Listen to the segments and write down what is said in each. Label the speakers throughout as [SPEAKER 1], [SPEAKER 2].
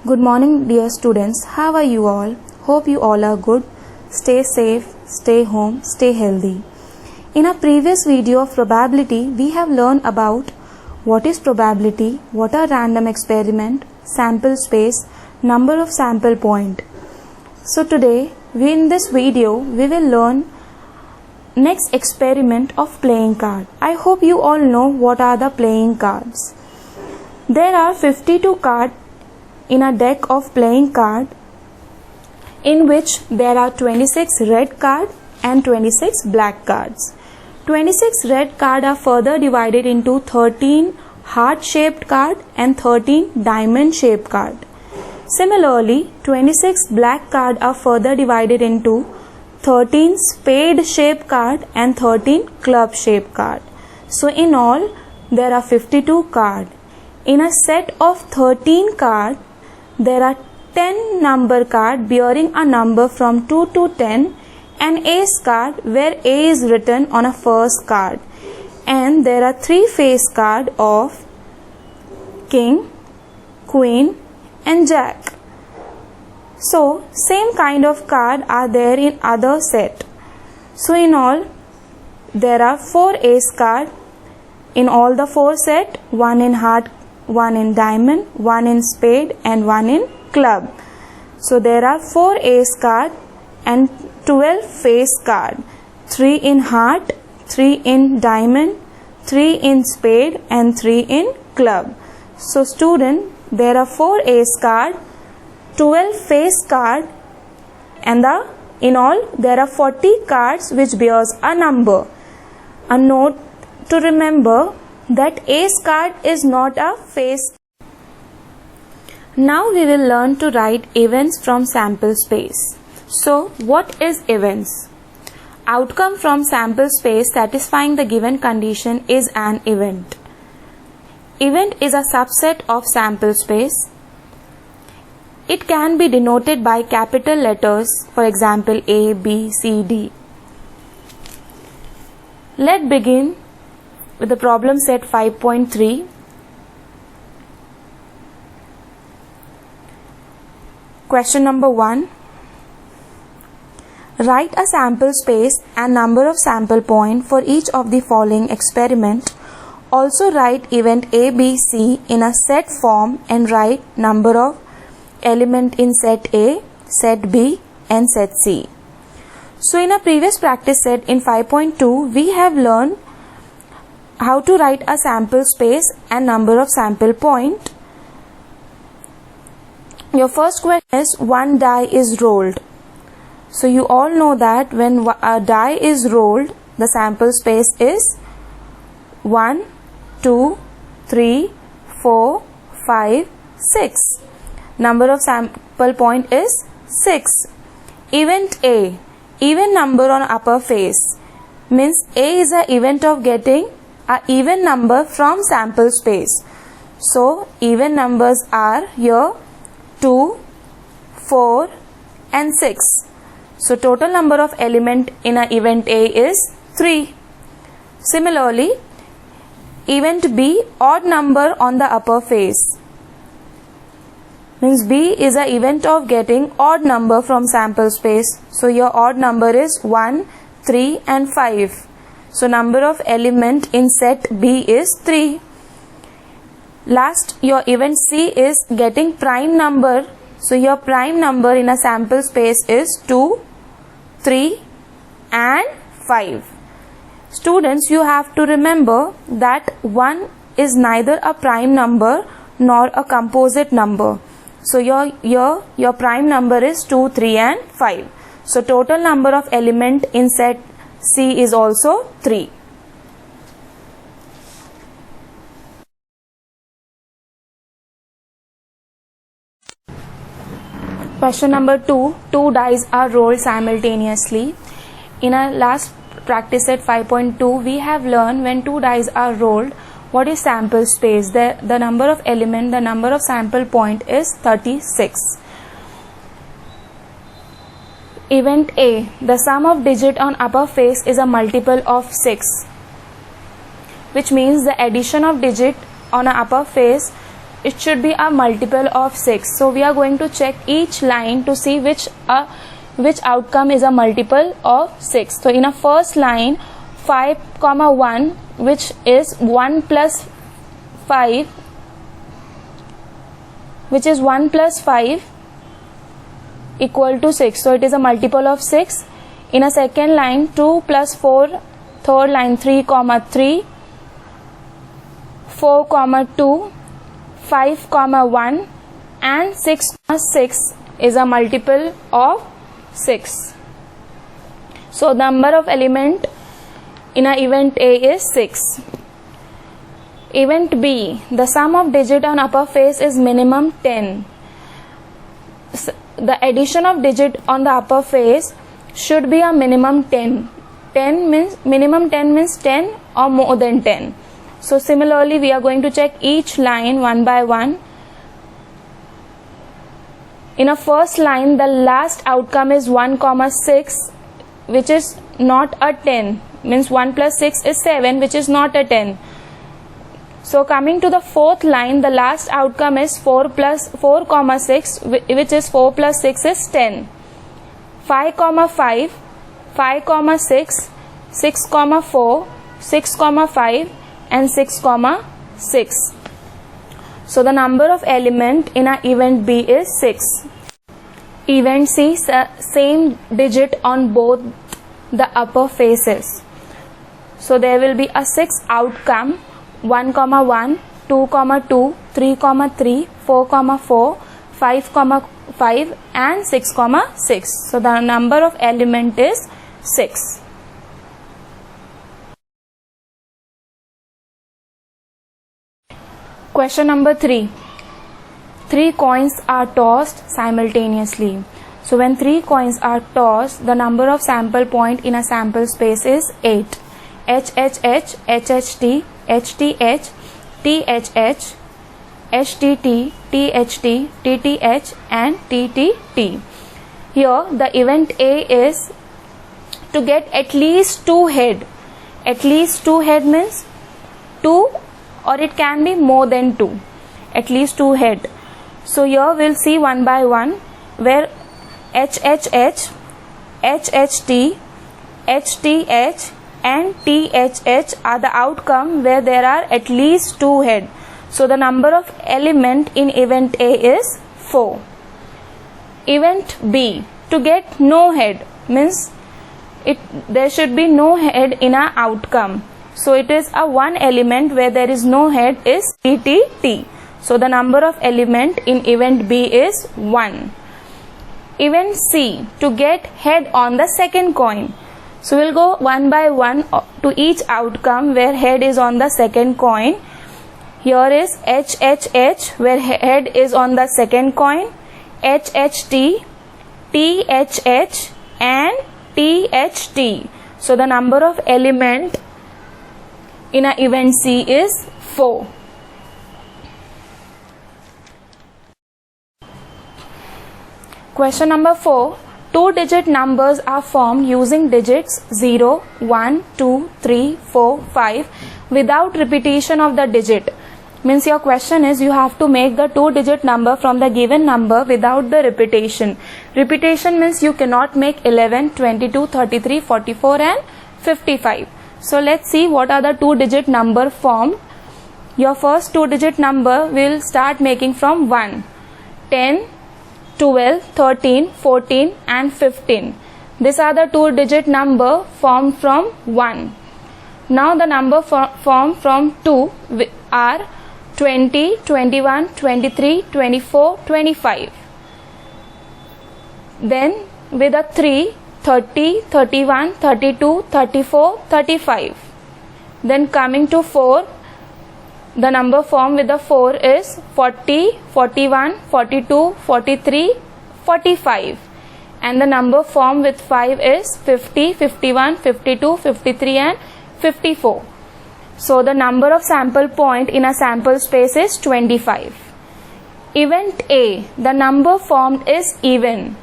[SPEAKER 1] Good morning, dear students. How are you all? Hope you all are good. Stay safe, stay home, stay healthy. In our previous video of probability, we have learned about what is probability, what are random experiment, sample space, number of sample point. So today, in this video, we will learn next experiment of playing card. I hope you all know what are the playing cards. There are 52 cards in a deck of playing card, in which there are 26 red cards and 26 black cards. 26 red cards are further divided into 13 heart-shaped cards and 13 diamond-shaped cards. Similarly, 26 black cards are further divided into 13 spade-shaped cards and 13 club-shaped cards. So in all, there are 52 cards. In a set of 13 cards, there are 10 number cards bearing a number from 2 to 10, an ace card where A is written on a first card, and there are 3 face cards of king, queen and jack. So same kind of card are there in other set. So in all, there are 4 ace cards in all the 4 set, 1 in heart, 1 in diamond, 1 in spade and 1 in club. So there are 4 ace cards and 12 face cards, 3 in heart, 3 in diamond, 3 in spade and 3 in club. So student, there are 4 ace cards, 12 face cards, and in all there are 40 cards which bears a number. A note to remember that ace card is not a face. Now we will learn to write events from sample space. So what is events? Outcome from sample space satisfying the given condition is an event. Event is a subset of sample space. It can be denoted by capital letters, for example A, B, C, D. Let's begin with the problem set 5.3. Question number 1. Write a sample space and number of sample point for each of the following experiment. Also write event A, B, C in a set form and write number of element in set A, set B and set C. So in a previous practice set in 5.2, we have learned how to write a sample space and number of sample point. Your first question is, one die is rolled. So you all know that when a die is rolled, the sample space is 1, 2, 3, 4, 5, 6. Number of sample point is 6. Event A, even number on upper face, means A is an event of getting an even number from sample space. So even numbers are here 2, 4 and 6. So total number of element in an event A is 3. Similarly, event B, odd number on the upper face, means B is an event of getting odd number from sample space. So your odd number is 1, 3 and 5. So number of element in set B is 3. Last, your event C is getting prime number. So your prime number in a sample space is 2, 3 and 5. Students, you have to remember that 1 is neither a prime number nor a composite number. So your prime number is 2, 3 and 5. So total number of element in set C is also 3. Question number 2. 2 dice are rolled simultaneously. In our last practice set 5.2, we have learned when 2 dice are rolled, what is sample space? The number of element, the number of sample point is 36. Event A, the sum of digit on upper face is a multiple of 6, which means the addition of digit on an upper face it should be a multiple of 6. So we are going to check each line to see which outcome is a multiple of 6. So in a first line, 5, 1, which is 1 plus 5, which is 1 plus 5 equal to 6. So it is a multiple of 6. In a second line, 2 plus 4, third line 3, 3, 4, 2, 5, 1, and 6, 6 is a multiple of 6. So number of element in a event A is 6. Event B, the sum of digit on upper face is minimum 10. The addition of digit on the upper face should be a minimum 10. Minimum 10 means 10 or more than 10. So similarly, we are going to check each line one by one. In a first line, the last outcome is 1, 6, which is not a 10. Means 1 plus 6 is 7, which is not a 10. So coming to the fourth line, the last outcome is 4 plus 4, 6, which is 4 plus 6 is 10. 5, 5, 5, 6, 6, 4, 6, 5, and 6, 6. So the number of element in a event B is 6. Event C, same digit on both the upper faces. So there will be a 6 outcome, 1, 1, 2, 2, 3, 3, 4, 4, 5, 5, and 6, 6. So the number of element is 6. Question number 3. 3 coins are tossed simultaneously. So when 3 coins are tossed, the number of sample point in a sample space is 8. HHH, HHT, HTH, THH, HTT, THT, TTH, and TTT. Here the event A is to get at least 2 head. At least 2 head means 2, or it can be more than 2. At least 2 head. So here we'll see one by one, where HHH, HHT, HTH, and THH are the outcome where there are at least 2 head. So the number of element in event A is 4. Event B, to get no head means there should be no head in a outcome. So it is a 1 element where there is no head is TTT. So the number of element in event B is 1. Event C, to get head on the second coin. So we'll go one by one to each outcome where head is on the second coin. Here is HHH, where head is on the second coin, HHT, THH, and THT. So the number of element in a event C is 4. Question number 4. 2-digit numbers are formed using digits 0, 1, 2, 3, 4, 5 without repetition of the digit. Means your question is you have to make the 2-digit number from the given number without the repetition. Repetition means you cannot make 11, 22, 33, 44 and 55. So let's see what are the 2-digit number formed. Your first 2-digit number will start making from 1, 10, 12, 13, 14 and 15. These are the 2-digit number formed from 1. Now the number formed from 2 are 20, 21, 23, 24, 25. Then with a 3, 30, 31, 32, 34, 35. Then coming to 4, the number formed with the 4 is 40, 41, 42, 43, 45. And the number formed with 5 is 50, 51, 52, 53 and 54. So the number of sample point in a sample space is 25. Event A, the number formed is even.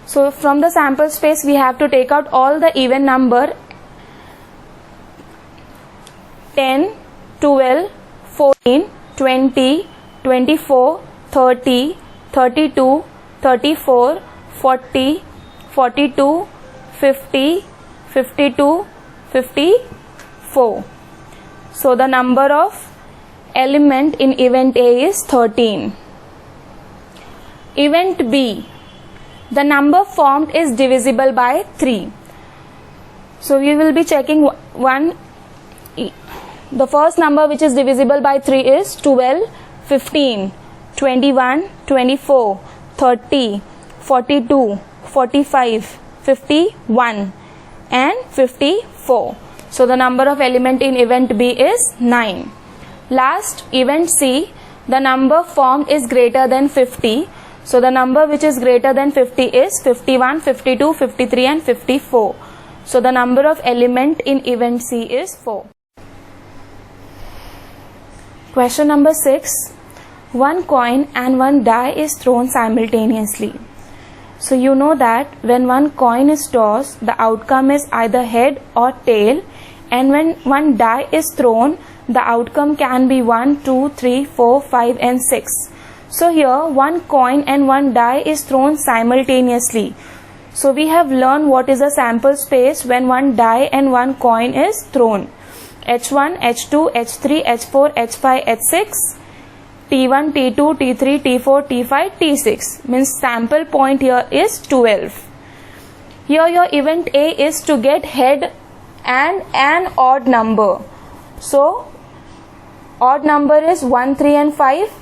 [SPEAKER 1] So from the sample space we have to take out all the even number 10, 12, 14, 20, 24, 30, 32, 34, 40, 42, 50, 52, 54. So the number of element in event A is 13. Event B, the number formed is divisible by 3. So we will be checking the first number which is divisible by 3 is 12, 15, 21, 24, 30, 42, 45, 51 and 54. So the number of element in event B is 9. Last, event C, the number formed is greater than 50. So the number which is greater than 50 is 51, 52, 53 and 54. So the number of element in event C is 4. Question number 6. One coin and one die is thrown simultaneously. So you know that when one coin is tossed, the outcome is either head or tail, and when one die is thrown, the outcome can be 1, 2, 3, 4, 5 and 6. So here one coin and one die is thrown simultaneously. So we have learned what is the sample space when one die and one coin is thrown. H1, H2, H3, H4, H5, H6, T1, T2, T3, T4, T5, T6. Means sample point here is 12. Here your event A is to get head and an odd number. So odd number is 1, 3 and 5.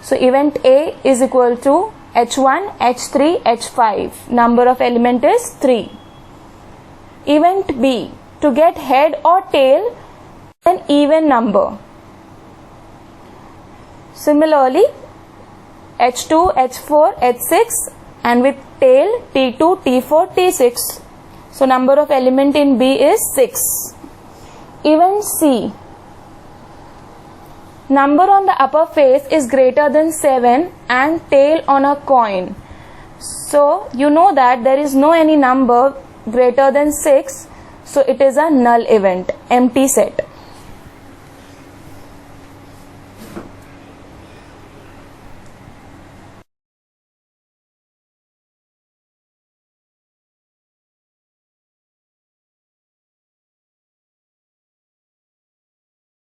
[SPEAKER 1] So event A is equal to H1, H3, H5. Number of element is 3. Event B, to get head or tail, an even number. Similarly, H2, H4, H6 and with tail T2, T4, T6. So number of element in B is 6. Event C, number on the upper face is greater than 7 and tail on a coin. So you know that there is no any number greater than 6. So it is a null event, empty set.